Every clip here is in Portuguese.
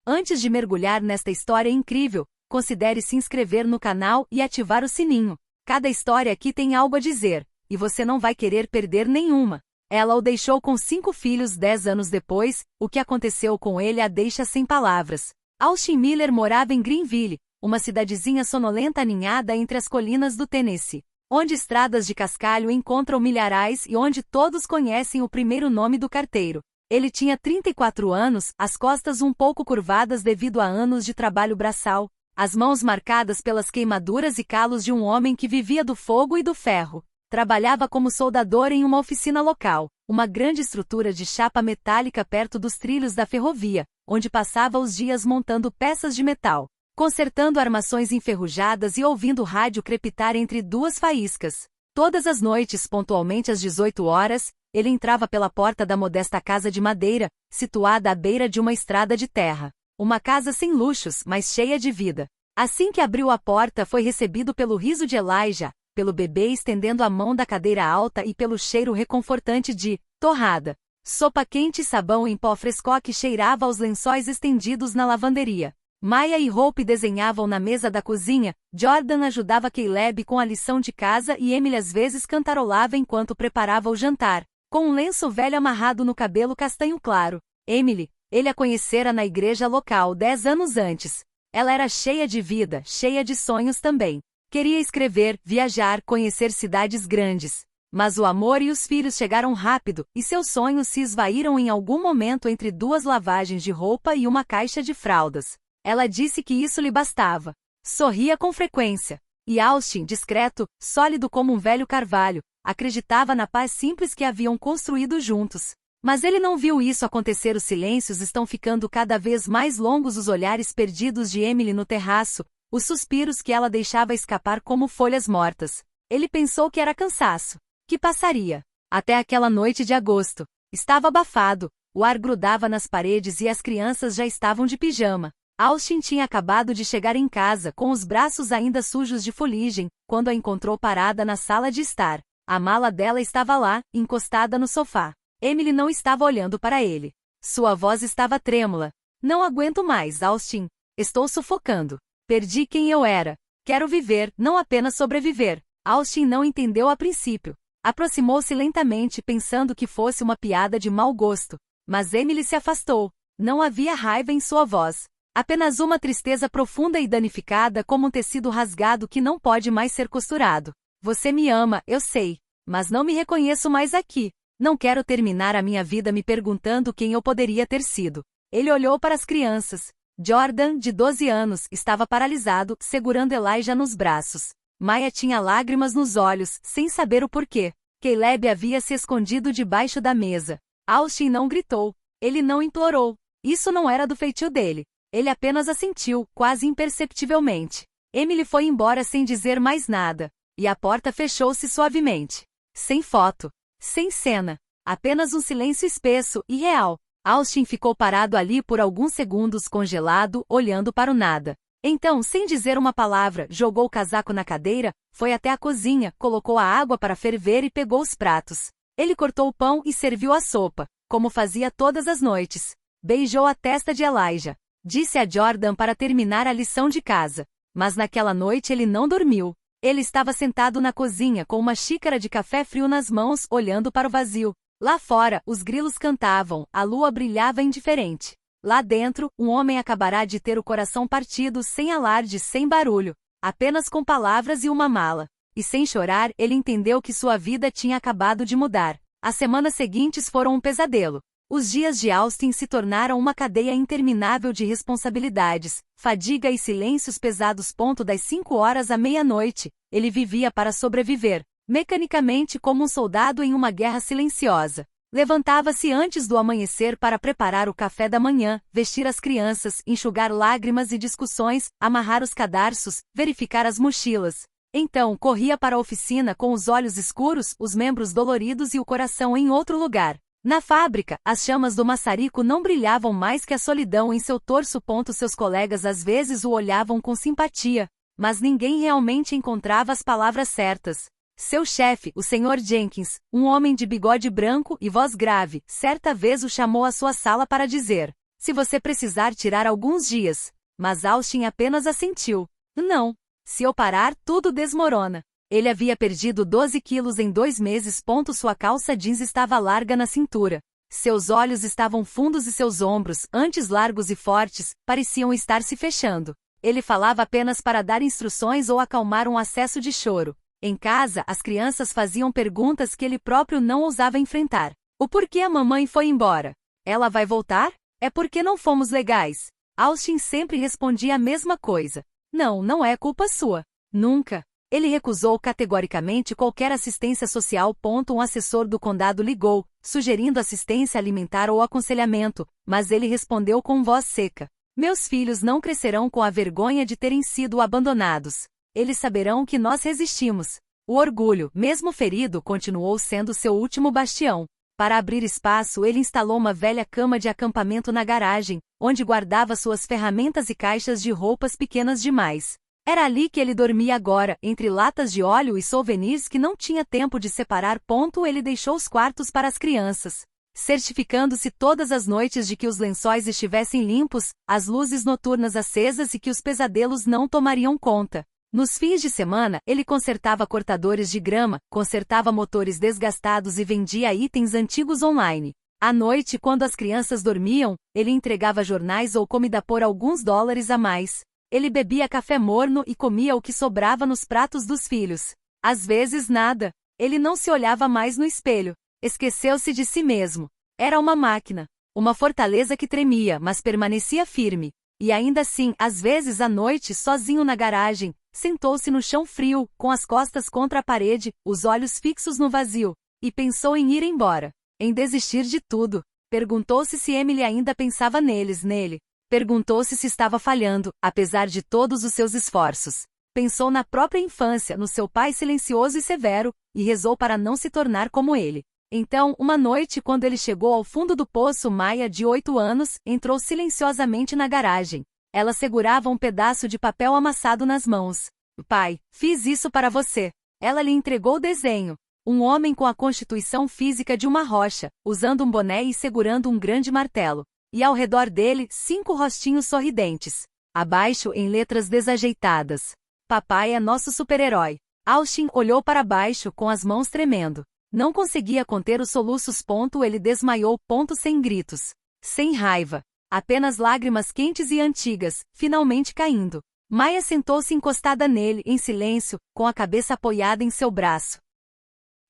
Antes de mergulhar nesta história incrível, considere se inscrever no canal e ativar o sininho. Cada história aqui tem algo a dizer, e você não vai querer perder nenhuma. Ela o deixou com 5 filhos 10 anos depois, o que aconteceu com ele a deixa sem palavras. Austin Miller morava em Greenville, uma cidadezinha sonolenta aninhada entre as colinas do Tennessee, onde estradas de cascalho encontram milharais e onde todos conhecem o primeiro nome do carteiro. Ele tinha 34 anos, as costas um pouco curvadas devido a anos de trabalho braçal, as mãos marcadas pelas queimaduras e calos de um homem que vivia do fogo e do ferro. Trabalhava como soldador em uma oficina local, uma grande estrutura de chapa metálica perto dos trilhos da ferrovia, onde passava os dias montando peças de metal, consertando armações enferrujadas e ouvindo o rádio crepitar entre 2 faíscas. Todas as noites, pontualmente às 18 horas, ele entrava pela porta da modesta casa de madeira, situada à beira de uma estrada de terra. Uma casa sem luxos, mas cheia de vida. Assim que abriu a porta, foi recebido pelo riso de Elijah, pelo bebê estendendo a mão da cadeira alta e pelo cheiro reconfortante de torrada, sopa quente e sabão em pó fresco que cheirava aos lençóis estendidos na lavanderia. Maya e Hope desenhavam na mesa da cozinha, Jordan ajudava Caleb com a lição de casa e Emily às vezes cantarolava enquanto preparava o jantar, com um lenço velho amarrado no cabelo castanho claro. Emily, ele a conhecera na igreja local 10 anos antes. Ela era cheia de vida, cheia de sonhos também. Queria escrever, viajar, conhecer cidades grandes. Mas o amor e os filhos chegaram rápido, e seus sonhos se esvaíram em algum momento entre 2 lavagens de roupa e uma caixa de fraldas. Ela disse que isso lhe bastava. Sorria com frequência. E Austin, discreto, sólido como um velho carvalho, acreditava na paz simples que haviam construído juntos. Mas ele não viu isso acontecer. Os silêncios estão ficando cada vez mais longos, os olhares perdidos de Emily no terraço, os suspiros que ela deixava escapar como folhas mortas. Ele pensou que era cansaço, que passaria. Até aquela noite de agosto. Estava abafado, o ar grudava nas paredes e as crianças já estavam de pijama. Austin tinha acabado de chegar em casa, com os braços ainda sujos de fuligem, quando a encontrou parada na sala de estar. A mala dela estava lá, encostada no sofá. Emily não estava olhando para ele. Sua voz estava trêmula. Não aguento mais, Austin. Estou sufocando. Perdi quem eu era. Quero viver, não apenas sobreviver. Austin não entendeu a princípio. Aproximou-se lentamente pensando que fosse uma piada de mau gosto. Mas Emily se afastou. Não havia raiva em sua voz. Apenas uma tristeza profunda e danificada como um tecido rasgado que não pode mais ser costurado. Você me ama, eu sei. Mas não me reconheço mais aqui. Não quero terminar a minha vida me perguntando quem eu poderia ter sido. Ele olhou para as crianças. Jordan, de 12 anos, estava paralisado, segurando Elijah nos braços. Maya tinha lágrimas nos olhos, sem saber o porquê. Caleb havia se escondido debaixo da mesa. Austin não gritou. Ele não implorou. Isso não era do feitio dele. Ele apenas assentiu, quase imperceptivelmente. Emily foi embora sem dizer mais nada. E a porta fechou-se suavemente. Sem foto. Sem cena. Apenas um silêncio espesso e real. Austin ficou parado ali por alguns segundos congelado, olhando para o nada. Então, sem dizer uma palavra, jogou o casaco na cadeira, foi até a cozinha, colocou a água para ferver e pegou os pratos. Ele cortou o pão e serviu a sopa, como fazia todas as noites. Beijou a testa de Elijah. Disse a Jordan para terminar a lição de casa. Mas naquela noite ele não dormiu. Ele estava sentado na cozinha com uma xícara de café frio nas mãos, olhando para o vazio. Lá fora, os grilos cantavam, a lua brilhava indiferente. Lá dentro, um homem acabará de ter o coração partido sem alarde, sem barulho, apenas com palavras e uma mala. E sem chorar, ele entendeu que sua vida tinha acabado de mudar. As semanas seguintes foram um pesadelo. Os dias de Austin se tornaram uma cadeia interminável de responsabilidades, fadiga e silêncios pesados. Das 5 horas à meia-noite, ele vivia para sobreviver, mecanicamente como um soldado em uma guerra silenciosa. Levantava-se antes do amanhecer para preparar o café da manhã, vestir as crianças, enxugar lágrimas e discussões, amarrar os cadarços, verificar as mochilas. Então corria para a oficina com os olhos escuros, os membros doloridos e o coração em outro lugar. Na fábrica, as chamas do maçarico não brilhavam mais que a solidão em seu torso. Seus colegas às vezes o olhavam com simpatia, mas ninguém realmente encontrava as palavras certas. Seu chefe, o Sr. Jenkins, um homem de bigode branco e voz grave, certa vez o chamou à sua sala para dizer: Se você precisar tirar alguns dias. Mas Austin apenas assentiu. Não. Se eu parar, tudo desmorona. Ele havia perdido 12 quilos em 2 meses. Sua calça jeans estava larga na cintura. Seus olhos estavam fundos e seus ombros, antes largos e fortes, pareciam estar se fechando. Ele falava apenas para dar instruções ou acalmar um acesso de choro. Em casa, as crianças faziam perguntas que ele próprio não ousava enfrentar. O porquê a mamãe foi embora? Ela vai voltar? É porque não fomos legais. Austin sempre respondia a mesma coisa. Não, não é culpa sua. Nunca. Ele recusou categoricamente qualquer assistência social. Um assessor do condado ligou, sugerindo assistência alimentar ou aconselhamento, mas ele respondeu com voz seca. Meus filhos não crescerão com a vergonha de terem sido abandonados. Eles saberão que nós resistimos. O orgulho, mesmo ferido, continuou sendo seu último bastião. Para abrir espaço, ele instalou uma velha cama de acampamento na garagem, onde guardava suas ferramentas e caixas de roupas pequenas demais. Era ali que ele dormia agora, entre latas de óleo e souvenirs que não tinha tempo de separar. Ele deixou os quartos para as crianças, certificando-se todas as noites de que os lençóis estivessem limpos, as luzes noturnas acesas e que os pesadelos não tomariam conta. Nos fins de semana, ele consertava cortadores de grama, consertava motores desgastados e vendia itens antigos online. À noite, quando as crianças dormiam, ele entregava jornais ou comida por alguns dólares a mais. Ele bebia café morno e comia o que sobrava nos pratos dos filhos. Às vezes nada. Ele não se olhava mais no espelho. Esqueceu-se de si mesmo. Era uma máquina. Uma fortaleza que tremia, mas permanecia firme. E ainda assim, às vezes à noite, sozinho na garagem, sentou-se no chão frio, com as costas contra a parede, os olhos fixos no vazio, e pensou em ir embora. Em desistir de tudo. Perguntou-se se Emily ainda pensava nele. Perguntou-se se estava falhando, apesar de todos os seus esforços. Pensou na própria infância, no seu pai silencioso e severo, e rezou para não se tornar como ele. Então, uma noite, quando ele chegou ao fundo do poço, Maya, de 8 anos, entrou silenciosamente na garagem. Ela segurava um pedaço de papel amassado nas mãos. Pai, fiz isso para você. Ela lhe entregou o desenho. Um homem com a constituição física de uma rocha, usando um boné e segurando um grande martelo. E ao redor dele, 5 rostinhos sorridentes. Abaixo, em letras desajeitadas. Papai é nosso super-herói. Austin olhou para baixo com as mãos tremendo. Não conseguia conter os soluços. Ele desmaiou. Sem gritos. Sem raiva. Apenas lágrimas quentes e antigas, finalmente caindo. Maya sentou-se encostada nele, em silêncio, com a cabeça apoiada em seu braço.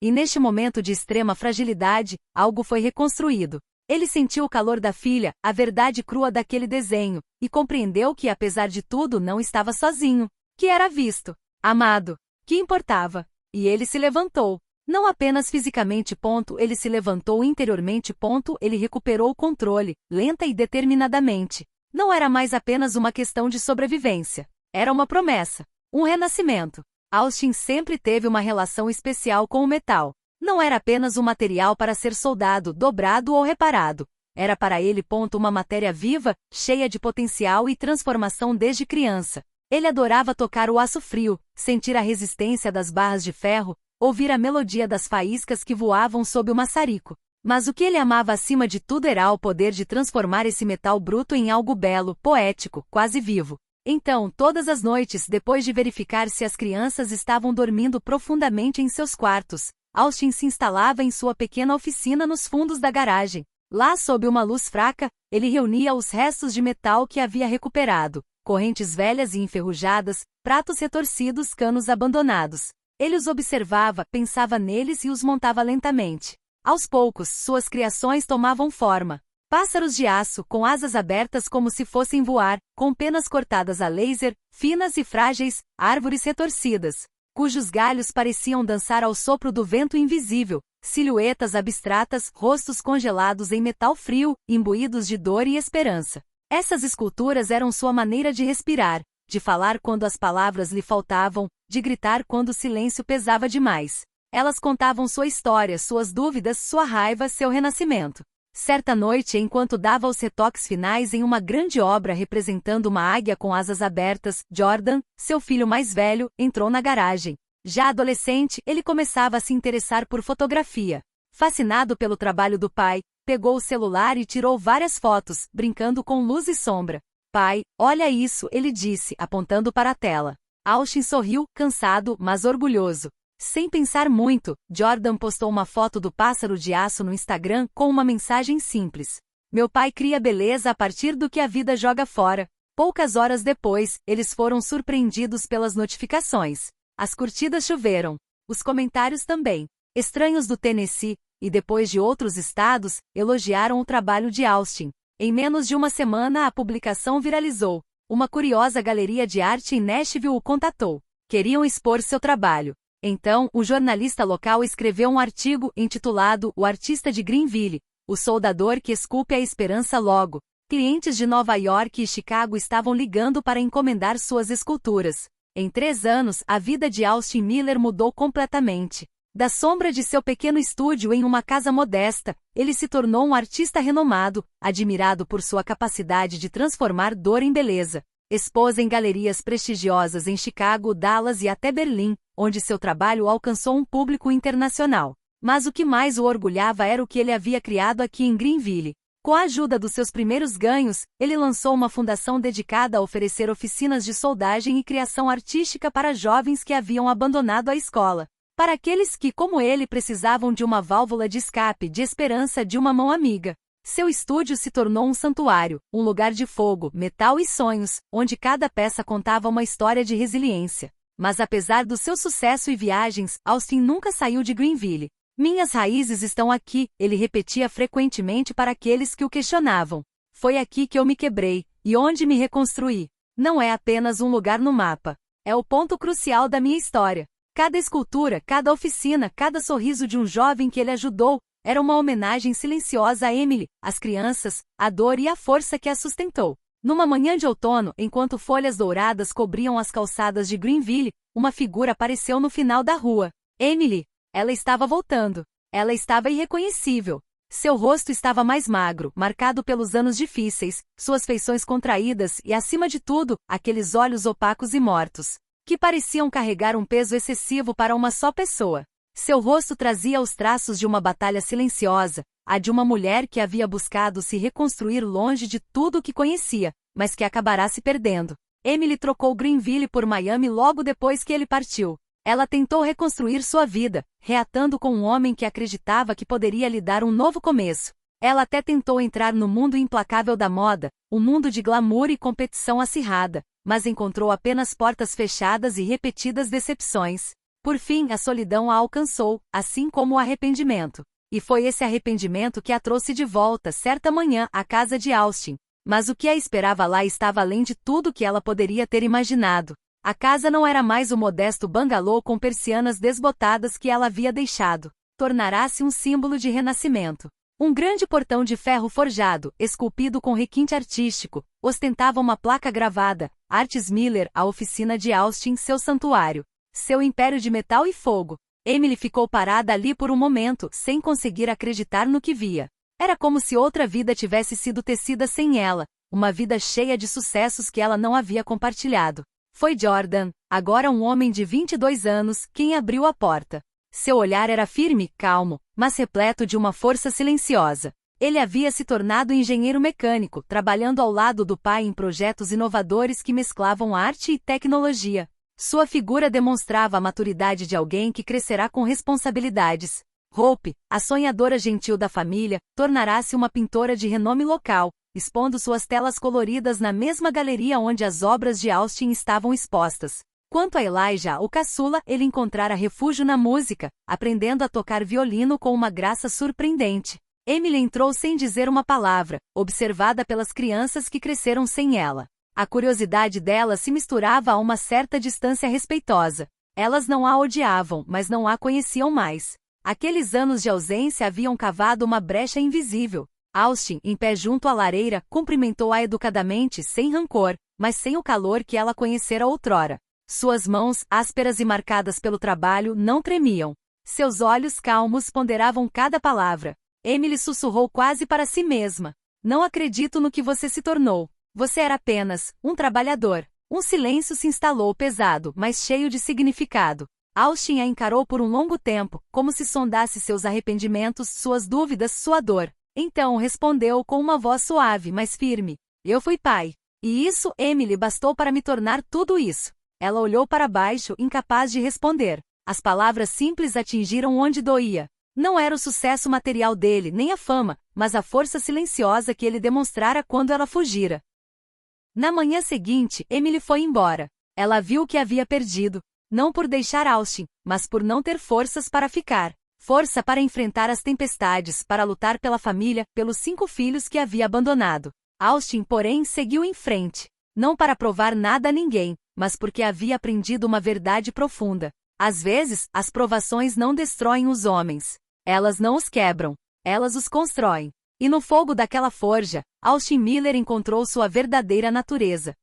E neste momento de extrema fragilidade, algo foi reconstruído. Ele sentiu o calor da filha, a verdade crua daquele desenho, e compreendeu que, apesar de tudo, não estava sozinho. Que era visto. Amado. Que importava. E ele se levantou. Não apenas fisicamente. Ele se levantou interiormente. Ele recuperou o controle, lenta e determinadamente. Não era mais apenas uma questão de sobrevivência. Era uma promessa. Um renascimento. Austin sempre teve uma relação especial com o metal. Não era apenas um material para ser soldado, dobrado ou reparado. Era para ele. Uma matéria viva, cheia de potencial e transformação desde criança. Ele adorava tocar o aço frio, sentir a resistência das barras de ferro, ouvir a melodia das faíscas que voavam sob o maçarico. Mas o que ele amava acima de tudo era o poder de transformar esse metal bruto em algo belo, poético, quase vivo. Então, todas as noites, depois de verificar se as crianças estavam dormindo profundamente em seus quartos, Austin se instalava em sua pequena oficina nos fundos da garagem. Lá, sob uma luz fraca, ele reunia os restos de metal que havia recuperado, correntes velhas e enferrujadas, pratos retorcidos, canos abandonados. Ele os observava, pensava neles e os montava lentamente. Aos poucos, suas criações tomavam forma. Pássaros de aço, com asas abertas como se fossem voar, com penas cortadas a laser, finas e frágeis, árvores retorcidas, cujos galhos pareciam dançar ao sopro do vento invisível, silhuetas abstratas, rostos congelados em metal frio, imbuídos de dor e esperança. Essas esculturas eram sua maneira de respirar, de falar quando as palavras lhe faltavam, de gritar quando o silêncio pesava demais. Elas contavam sua história, suas dúvidas, sua raiva, seu renascimento. Certa noite, enquanto dava os retoques finais em uma grande obra representando uma águia com asas abertas, Jordan, seu filho mais velho, entrou na garagem. Já adolescente, ele começava a se interessar por fotografia. Fascinado pelo trabalho do pai, Pegou o celular e tirou várias fotos, brincando com luz e sombra. Pai, olha isso, ele disse, apontando para a tela. Austin sorriu, cansado, mas orgulhoso. Sem pensar muito, Jordan postou uma foto do pássaro de aço no Instagram com uma mensagem simples. Meu pai cria beleza a partir do que a vida joga fora. Poucas horas depois, eles foram surpreendidos pelas notificações. As curtidas choveram. Os comentários também. Estranhos do Tennessee, e depois de outros estados, elogiaram o trabalho de Austin. Em menos de uma semana a publicação viralizou. Uma curiosa galeria de arte em Nashville o contatou. Queriam expor seu trabalho. Então, o jornalista local escreveu um artigo intitulado O Artista de Greenville, o soldador que esculpe a esperança logo. Clientes de Nova York e Chicago estavam ligando para encomendar suas esculturas. Em 3 anos, a vida de Austin Miller mudou completamente. Da sombra de seu pequeno estúdio em uma casa modesta, ele se tornou um artista renomado, admirado por sua capacidade de transformar dor em beleza. Expôs em galerias prestigiosas em Chicago, Dallas e até Berlim, onde seu trabalho alcançou um público internacional. Mas o que mais o orgulhava era o que ele havia criado aqui em Greenville. Com a ajuda dos seus primeiros ganhos, ele lançou uma fundação dedicada a oferecer oficinas de soldagem e criação artística para jovens que haviam abandonado a escola. Para aqueles que, como ele, precisavam de uma válvula de escape, de esperança, de uma mão amiga. Seu estúdio se tornou um santuário, um lugar de fogo, metal e sonhos, onde cada peça contava uma história de resiliência. Mas apesar do seu sucesso e viagens, Austin nunca saiu de Greenville. Minhas raízes estão aqui, ele repetia frequentemente para aqueles que o questionavam. Foi aqui que eu me quebrei, e onde me reconstruí. Não é apenas um lugar no mapa. É o ponto crucial da minha história. Cada escultura, cada oficina, cada sorriso de um jovem que ele ajudou, era uma homenagem silenciosa a Emily, as crianças, a dor e a força que a sustentou. Numa manhã de outono, enquanto folhas douradas cobriam as calçadas de Greenville, uma figura apareceu no final da rua. Emily! Ela estava voltando. Ela estava irreconhecível. Seu rosto estava mais magro, marcado pelos anos difíceis, suas feições contraídas e, acima de tudo, aqueles olhos opacos e mortos, que pareciam carregar um peso excessivo para uma só pessoa. Seu rosto trazia os traços de uma batalha silenciosa, a de uma mulher que havia buscado se reconstruir longe de tudo o que conhecia, mas que acabará se perdendo. Emily trocou Greenville por Miami logo depois que ele partiu. Ela tentou reconstruir sua vida, reatando com um homem que acreditava que poderia lhe dar um novo começo. Ela até tentou entrar no mundo implacável da moda, um mundo de glamour e competição acirrada, mas encontrou apenas portas fechadas e repetidas decepções. Por fim, a solidão a alcançou, assim como o arrependimento. E foi esse arrependimento que a trouxe de volta, certa manhã, à casa de Austin. Mas o que a esperava lá estava além de tudo que ela poderia ter imaginado. A casa não era mais o modesto bangalô com persianas desbotadas que ela havia deixado. Tornará-se um símbolo de renascimento. Um grande portão de ferro forjado, esculpido com requinte artístico, ostentava uma placa gravada, Artis Miller, a oficina de Austin, seu santuário. Seu império de metal e fogo. Emily ficou parada ali por um momento, sem conseguir acreditar no que via. Era como se outra vida tivesse sido tecida sem ela, uma vida cheia de sucessos que ela não havia compartilhado. Foi Jordan, agora um homem de 22 anos, quem abriu a porta. Seu olhar era firme, calmo, mas repleto de uma força silenciosa. Ele havia se tornado engenheiro mecânico, trabalhando ao lado do pai em projetos inovadores que mesclavam arte e tecnologia. Sua figura demonstrava a maturidade de alguém que crescerá com responsabilidades. Hope, a sonhadora gentil da família, tornará-se uma pintora de renome local, expondo suas telas coloridas na mesma galeria onde as obras de Austin estavam expostas. Quanto a Elijah, o caçula, ele encontrara refúgio na música, aprendendo a tocar violino com uma graça surpreendente. Emily entrou sem dizer uma palavra, observada pelas crianças que cresceram sem ela. A curiosidade dela se misturava a uma certa distância respeitosa. Elas não a odiavam, mas não a conheciam mais. Aqueles anos de ausência haviam cavado uma brecha invisível. Austin, em pé junto à lareira, cumprimentou-a educadamente, sem rancor, mas sem o calor que ela conhecera outrora. Suas mãos, ásperas e marcadas pelo trabalho, não tremiam. Seus olhos calmos ponderavam cada palavra. Emily sussurrou quase para si mesma. Não acredito no que você se tornou. Você era apenas um trabalhador. Um silêncio se instalou pesado, mas cheio de significado. Austin a encarou por um longo tempo, como se sondasse seus arrependimentos, suas dúvidas, sua dor. Então respondeu com uma voz suave, mas firme: eu fui pai. E isso, Emily, bastou para me tornar tudo isso. Ela olhou para baixo, incapaz de responder. As palavras simples atingiram onde doía. Não era o sucesso material dele, nem a fama, mas a força silenciosa que ele demonstrara quando ela fugira. Na manhã seguinte, Emily foi embora. Ela viu o que havia perdido. Não por deixar Austin, mas por não ter forças para ficar. Força para enfrentar as tempestades, para lutar pela família, pelos 5 filhos que havia abandonado. Austin, porém, seguiu em frente. Não para provar nada a ninguém, mas porque havia aprendido uma verdade profunda. Às vezes, as provações não destroem os homens. Elas não os quebram. Elas os constroem. E no fogo daquela forja, Austin Miller encontrou sua verdadeira natureza.